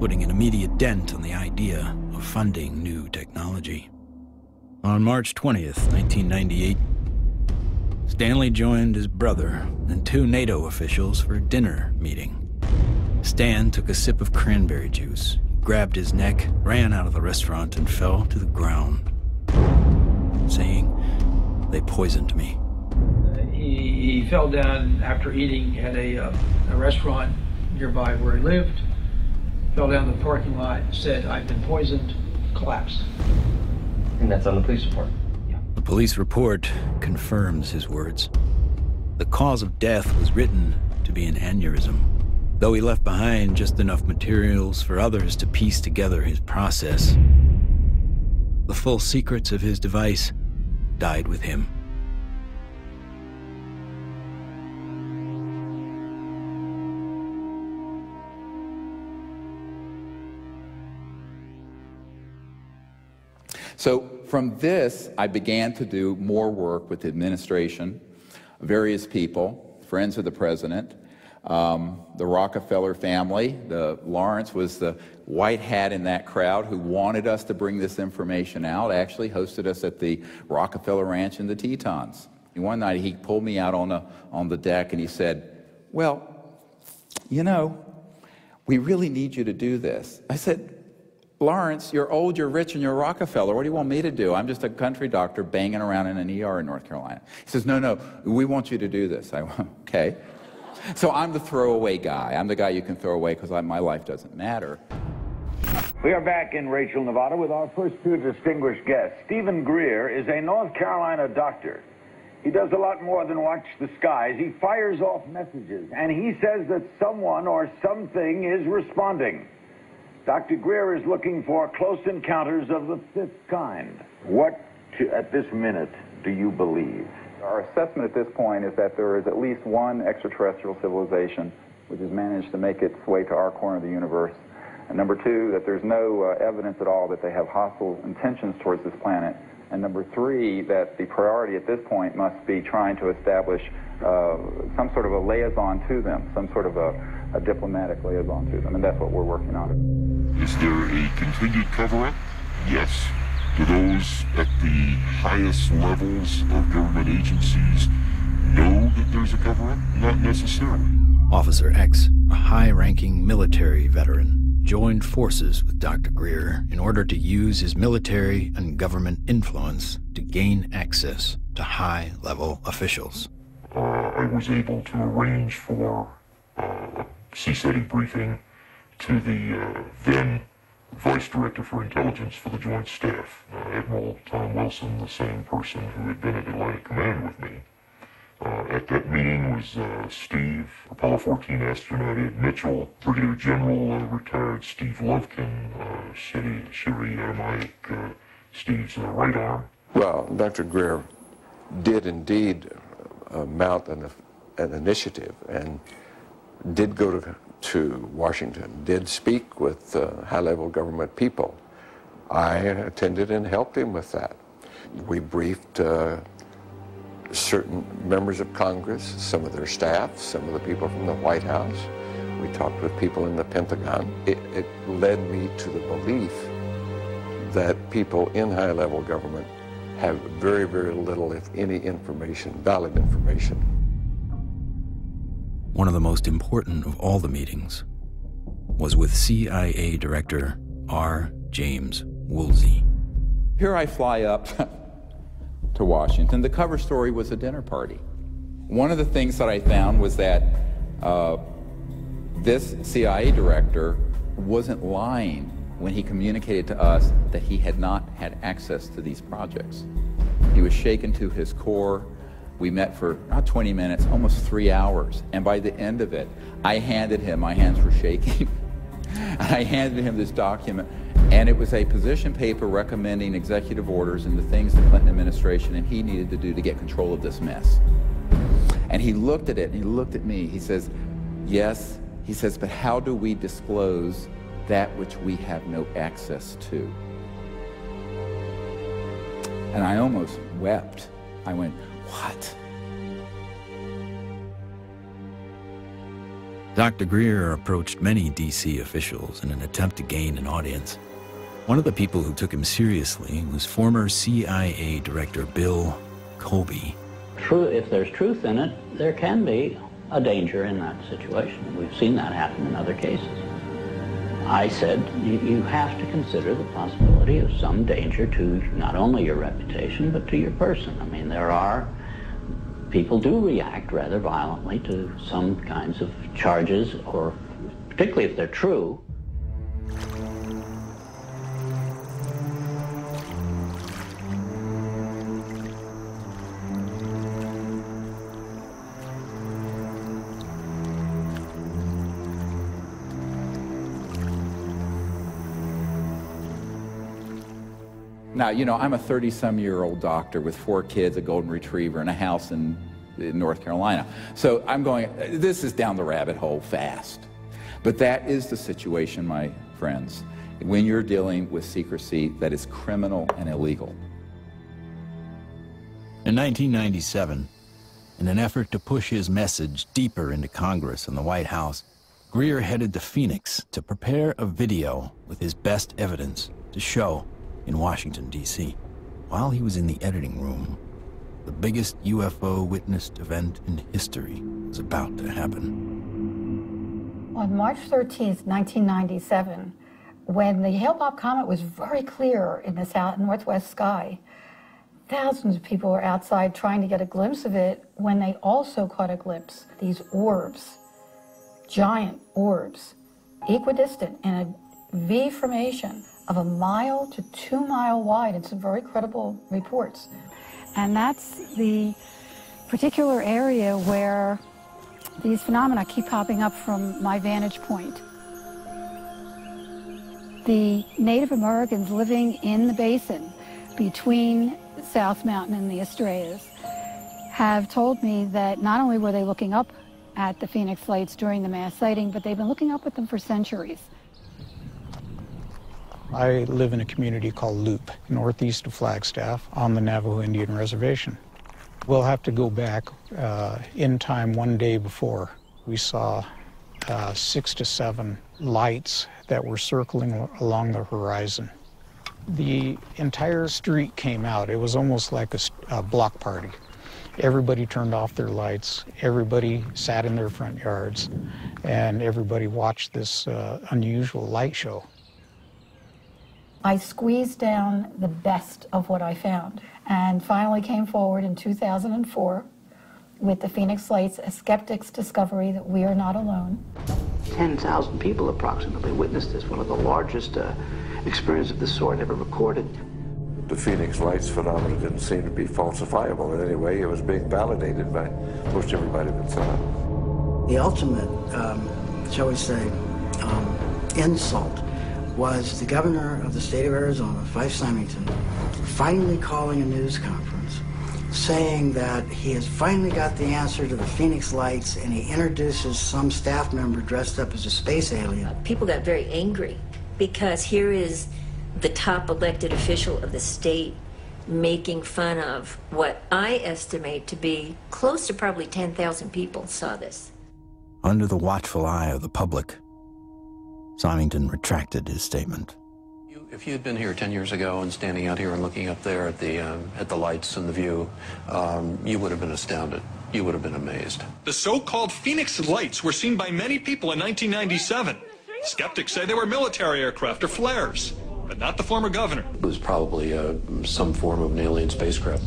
putting an immediate dent on the idea of funding new technology. On March 20th, 1998, Stanley joined his brother and 2 NATO officials for a dinner meeting. Stan took a sip of cranberry juice, grabbed his neck, ran out of the restaurant, and fell to the ground, saying, "They poisoned me." He fell down after eating at a restaurant nearby where he lived, fell down the parking lot, said, "I've been poisoned," collapsed. And that's on the police report? Yeah. The police report confirms his words. The cause of death was written to be an aneurysm, though he left behind just enough materials for others to piece together his process. The full secrets of his device died with him. So from this, I began to do more work with the administration, various people, friends of the president, the Rockefeller family. Lawrence was the white hat in that crowd who wanted us to bring this information out, actually hosted us at the Rockefeller Ranch in the Tetons. And one night he pulled me out on the deck and he said, "Well, you know, we really need you to do this." I said, "Lawrence, you're old, you're rich, and you're Rockefeller. What do you want me to do? I'm just a country doctor banging around in an ER in North Carolina." He says, no, we want you to do this." I went, "Okay." So I'm the throwaway guy. I'm the guy you can throw away because my life doesn't matter. We are back in Rachel, Nevada with our first 2 distinguished guests. Stephen Greer is a North Carolina doctor. He does a lot more than watch the skies. He fires off messages, and he says that someone or something is responding. Dr. Greer is looking for close encounters of the 5th kind. What, at this minute, do you believe? Our assessment at this point is that there is at least one extraterrestrial civilization which has managed to make its way to our corner of the universe. And number 2, that there's no evidence at all that they have hostile intentions towards this planet. And number 3, that the priority at this point must be trying to establish some sort of a liaison to them, some sort of a diplomatic liaison to them, and that's what we're working on. Is there a continued cover-up? Yes. Do those at the highest levels of government agencies know that there's a cover-up? Not necessarily. Officer X, a high-ranking military veteran, joined forces with Dr. Greer in order to use his military and government influence to gain access to high-level officials. I was able to arrange for a CSETI briefing to the then Vice Director for Intelligence for the Joint Staff, Admiral Tom Wilson, the same person who had been at Atlantic Command with me. At that meeting was Steve, Apollo 14 astronaut Ed Mitchell, Brigadier General retired Steve Lovkin, Siri Aramaic, Steve's right arm. Well, Dr. Greer did indeed mount an initiative and did go to Washington, did speak with high-level government people. I attended and helped him with that. We briefed certain members of Congress, some of their staff, some of the people from the White House. We talked with people in the Pentagon. It led me to the belief that people in high-level government have very, very little, if any, information, valid information. One of the most important of all the meetings was with CIA Director R. James Woolsey. Here I fly up to Washington. The cover story was a dinner party. One of the things that I found was that this CIA director wasn't lying when he communicated to us that he had not had access to these projects. He was shaken to his core. We met for not 20 minutes, almost 3 hours. And by the end of it, I handed him, my hands were shaking, I handed him this document, and it was a position paper recommending executive orders and the things the Clinton administration and he needed to do to get control of this mess. And he looked at it, and he looked at me. He says, yes, he says, but how do we disclose that which we have no access to? And I almost wept. I went, what? Dr. Greer approached many D.C. officials in an attempt to gain an audience. One of the people who took him seriously was former CIA Director Bill Colby. If there's truth in it, there can be a danger in that situation. We've seen that happen in other cases. I said, you have to consider the possibility of some danger to not only your reputation, but to your person. I mean, people do react rather violently to some kinds of charges, or particularly if they're true. Now, you know, I'm a 30-some-year-old doctor with 4 kids, a golden retriever, and a house in North Carolina. So I'm going, this is down the rabbit hole fast. But that is the situation, my friends, when you're dealing with secrecy that is criminal and illegal. In 1997, in an effort to push his message deeper into Congress and the White House, Greer headed to Phoenix to prepare a video with his best evidence to show in Washington, D.C. While he was in the editing room, the biggest UFO witnessed event in history was about to happen. On March 13th, 1997, when the Hale-Bopp comet was very clear in the northwest sky, thousands of people were outside trying to get a glimpse of it when they also caught a glimpse. These orbs, giant orbs, equidistant in a V formation of 1 mile to 2 mile wide in some very credible reports. And that's the particular area where these phenomena keep popping up from my vantage point. The Native Americans living in the basin between South Mountain and the Estrellas have told me that not only were they looking up at the Phoenix Lights during the mass sighting, but they've been looking up at them for centuries. I live in a community called Loop, northeast of Flagstaff, on the Navajo Indian Reservation. We'll have to go back in time one day before. We saw 6 to 7 lights that were circling along the horizon. The entire street came out. It was almost like a block party. Everybody turned off their lights, everybody sat in their front yards, and everybody watched this unusual light show. I squeezed down the best of what I found and finally came forward in 2004 with the Phoenix Lights, a skeptic's discovery that we are not alone. 10,000 people approximately witnessed this, one of the largest experiences of this sort ever recorded. The Phoenix Lights phenomenon didn't seem to be falsifiable in any way. It was being validated by most everybody that saw it. The ultimate, shall we say, insult was the governor of the state of Arizona, Fife Symington, finally calling a news conference saying that he has finally got the answer to the Phoenix Lights, and he introduces some staff member dressed up as a space alien. People got very angry because here is the top elected official of the state making fun of what I estimate to be close to probably 10,000 people saw this. Under the watchful eye of the public, Symington retracted his statement. If you had been here 10 years ago and standing out here and looking up there at the lights and the view, you would have been astounded. You would have been amazed. The so-called Phoenix Lights were seen by many people in 1997. Skeptics say they were military aircraft or flares, but not the former governor. It was probably some form of an alien spacecraft.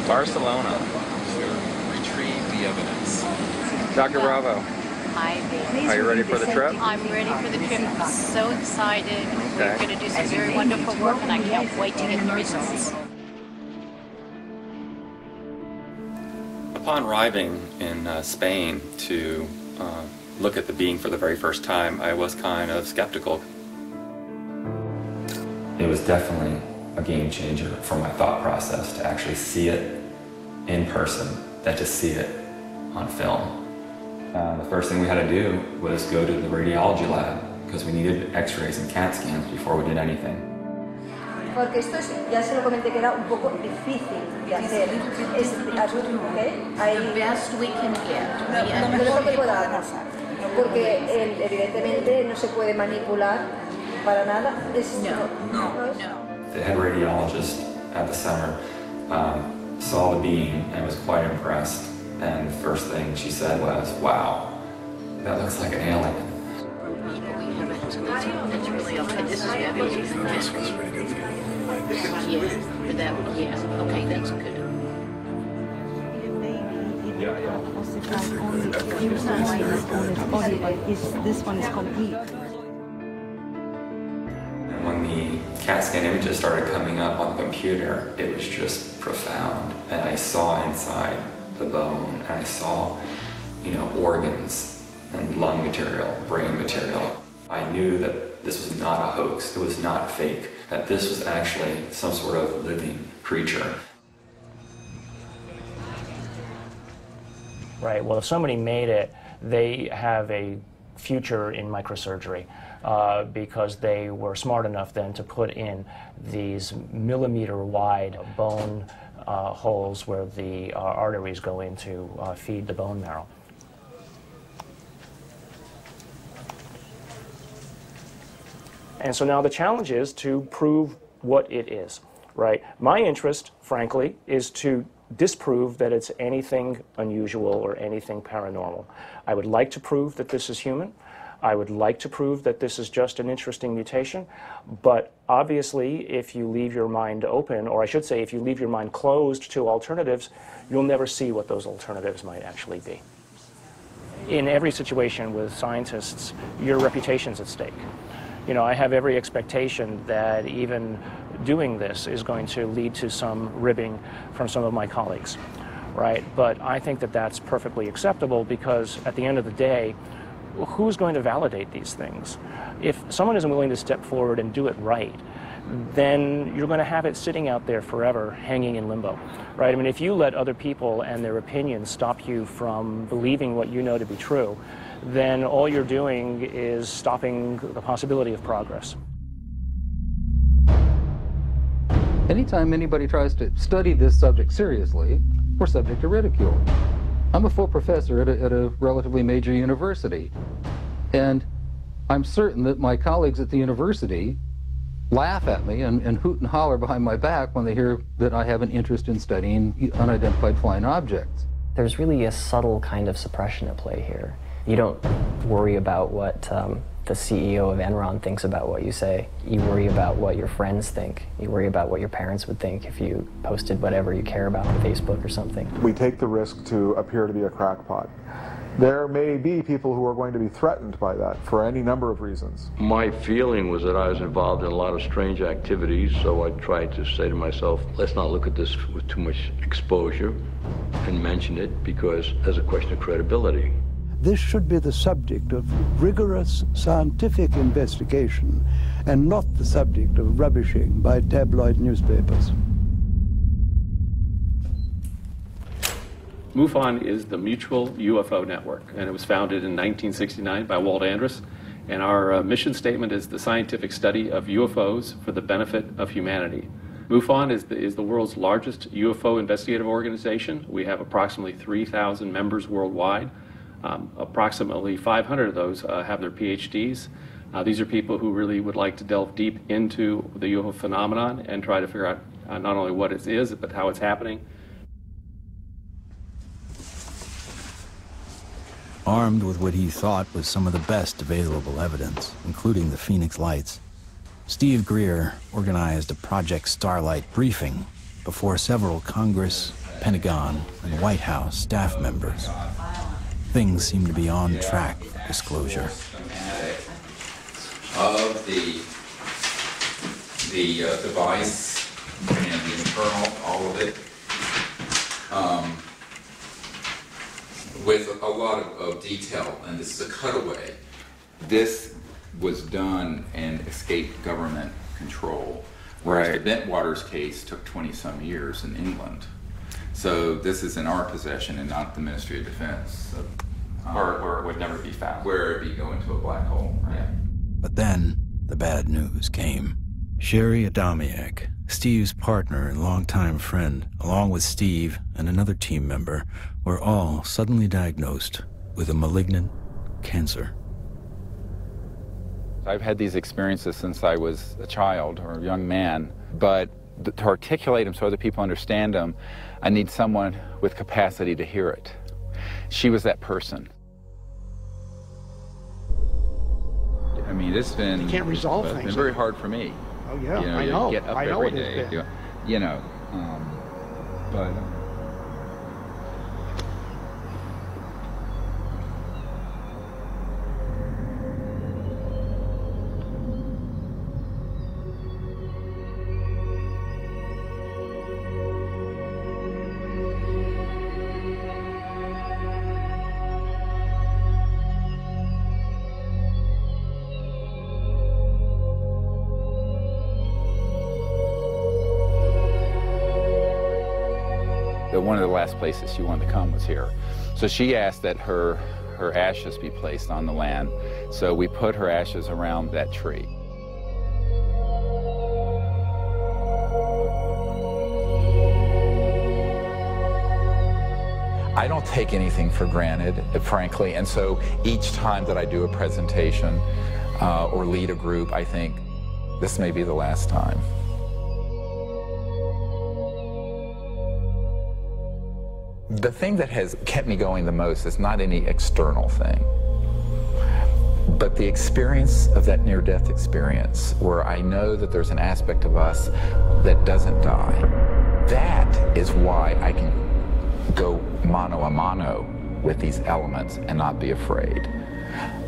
Barcelona to retrieve the evidence. Dr. Bravo. Hi, baby. Are you ready for the trip? I'm ready for the trip. I'm so excited. We're going to do some very wonderful work, and I can't wait to get the results. Upon arriving in Spain to look at the being for the very first time, I was kind of skeptical. It was definitely a game changer for my thought process to actually see it in person than to see it on film. The first thing we had to do was go to the radiology lab because we needed x-rays and CAT scans before we did anything. Porque esto es, ya se lo comenté que era un poco difícil de hacer. Es, ¿okay? The best we can get. Lo mejor que pueda pasar. Porque evidentemente no se puede manipular para nada. No. The head radiologist at the center saw the beam and was quite impressed. And the first thing she said was, "Wow, that looks like an alien." That's really okay. This is fabulous. This was pretty good for you. Yeah. Okay, that's good. This one is complete. When the CAT scan images started coming up on the computer, it was just profound. And I saw inside the bone, and I saw, organs and lung material, brain material. I knew that this was not a hoax, it was not fake, that this was actually some sort of living creature. Right, well, if somebody made it, they have a future in microsurgery because they were smart enough then to put in these millimeter-wide bone holes where the arteries go in to feed the bone marrow. And so now the challenge is to prove what it is, right? My interest, frankly, is to disprove that it's anything unusual or anything paranormal. I would like to prove that this is human. I would like to prove that this is just an interesting mutation, but obviously if you leave your mind open, or I should say if you leave your mind closed to alternatives, you'll never see what those alternatives might actually be. In every situation with scientists, your reputation's at stake. I have every expectation that even doing this is going to lead to some ribbing from some of my colleagues, right? But I think that that's perfectly acceptable because at the end of the day, who's going to validate these things? If someone isn't willing to step forward and do it right, then you're going to have it sitting out there forever, hanging in limbo, right? I mean, if you let other people and their opinions stop you from believing what you know to be true, then all you're doing is stopping the possibility of progress. Anytime anybody tries to study this subject seriously, we're subject to ridicule. I'm a full professor at a relatively major university, and I'm certain that my colleagues at the university laugh at me and hoot and holler behind my back when they hear that I have an interest in studying unidentified flying objects. There's really a subtle kind of suppression at play here. You don't worry about what the CEO of Enron thinks about what you say. You worry about what your friends think. You worry about what your parents would think if you posted whatever you care about on Facebook or something. We take the risk to appear to be a crackpot. There may be people who are going to be threatened by that for any number of reasons. My feeling was that I was involved in a lot of strange activities, so I tried to say to myself, let's not look at this with too much exposure and mention it because there's a question of credibility. This should be the subject of rigorous scientific investigation and not the subject of rubbishing by tabloid newspapers. MUFON is the Mutual UFO Network, and it was founded in 1969 by Walt Andrus. And our mission statement is the scientific study of UFOs for the benefit of humanity. MUFON is the world's largest UFO investigative organization. We have approximately 3,000 members worldwide. Approximately 500 of those have their PhDs. These are people who really would like to delve deep into the UFO phenomenon and try to figure out not only what it is, but how it's happening. Armed with what he thought was some of the best available evidence, including the Phoenix Lights, Steve Greer organized a Project Starlight briefing before several Congress, Pentagon, and White House staff members. Things seem to be on track for disclosure. Of the device and the internal, all of it, with a lot of detail, and this is a cutaway. This was done and escaped government control, whereas the Bentwaters case took 20-some years in England. So this is in our possession and not the Ministry of Defense. So Or it would never be found. Where it'd be going to a black hole, right? Yeah. But then, the bad news came. Sherry Adamiak, Steve's partner and longtime friend, along with Steve and another team member, were all suddenly diagnosed with a malignant cancer. I've had these experiences since I was a child or a young man, but to articulate them so other people understand them, I need someone with capacity to hear it. She was that person. I mean, it's been, you can't resolve things. It's been very hard for me. Oh yeah, you know, I know. You get up I know every it day, has been. you know, but. One of the last places she wanted to come was here. So she asked that her ashes be placed on the land. So we put her ashes around that tree. I don't take anything for granted, frankly, and so each time that I do a presentation or lead a group, I think, this may be the last time. The thing that has kept me going the most is not any external thing, but the experience of that near-death experience where I know that there's an aspect of us that doesn't die. That is why I can go mano a mano with these elements and not be afraid.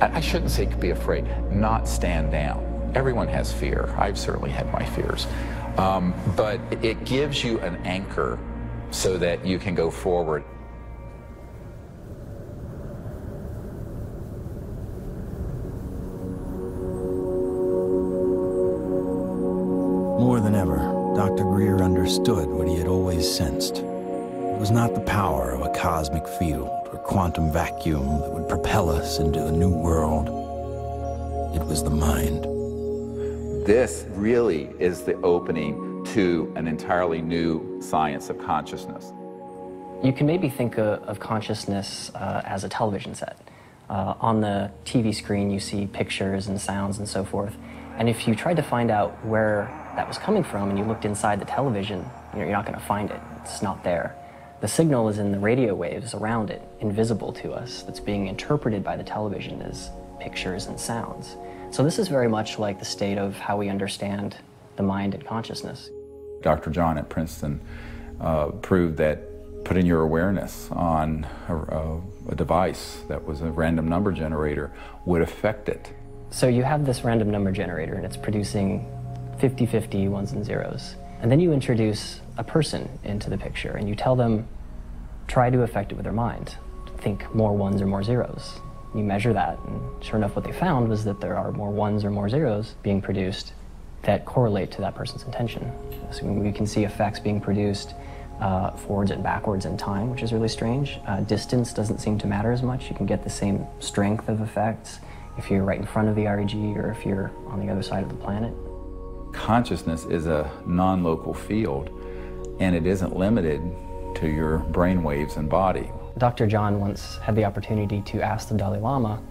I shouldn't say be afraid, not stand down. Everyone has fear. I've certainly had my fears. But it gives you an anchor so that you can go forward. More than ever, Dr. Greer understood what he had always sensed. It was not the power of a cosmic field or quantum vacuum that would propel us into a new world. It was the mind. This really is the opening to an entirely new science of consciousness. You can maybe think of consciousness as a television set. On the TV screen, you see pictures and sounds and so forth. And if you tried to find out where that was coming from and you looked inside the television, you're not going to find it. It's not there. The signal is in the radio waves around it, invisible to us, that's being interpreted by the television as pictures and sounds. So this is very much like the state of how we understand the mind and consciousness. Dr. John at Princeton proved that putting your awareness on a device that was a random number generator would affect it. So you have this random number generator and it's producing 50-50 ones and zeros. And then you introduce a person into the picture and you tell them, try to affect it with their mind. Think more ones or more zeros. You measure that, and sure enough what they found was that there are more ones or more zeros being produced that correlate to that person's intention. So we can see effects being produced forwards and backwards in time, which is really strange. Distance doesn't seem to matter as much. You can get the same strength of effects if you're right in front of the REG or if you're on the other side of the planet. Consciousness is a non-local field, and it isn't limited to your brain waves and body. Dr. John once had the opportunity to ask the Dalai Lama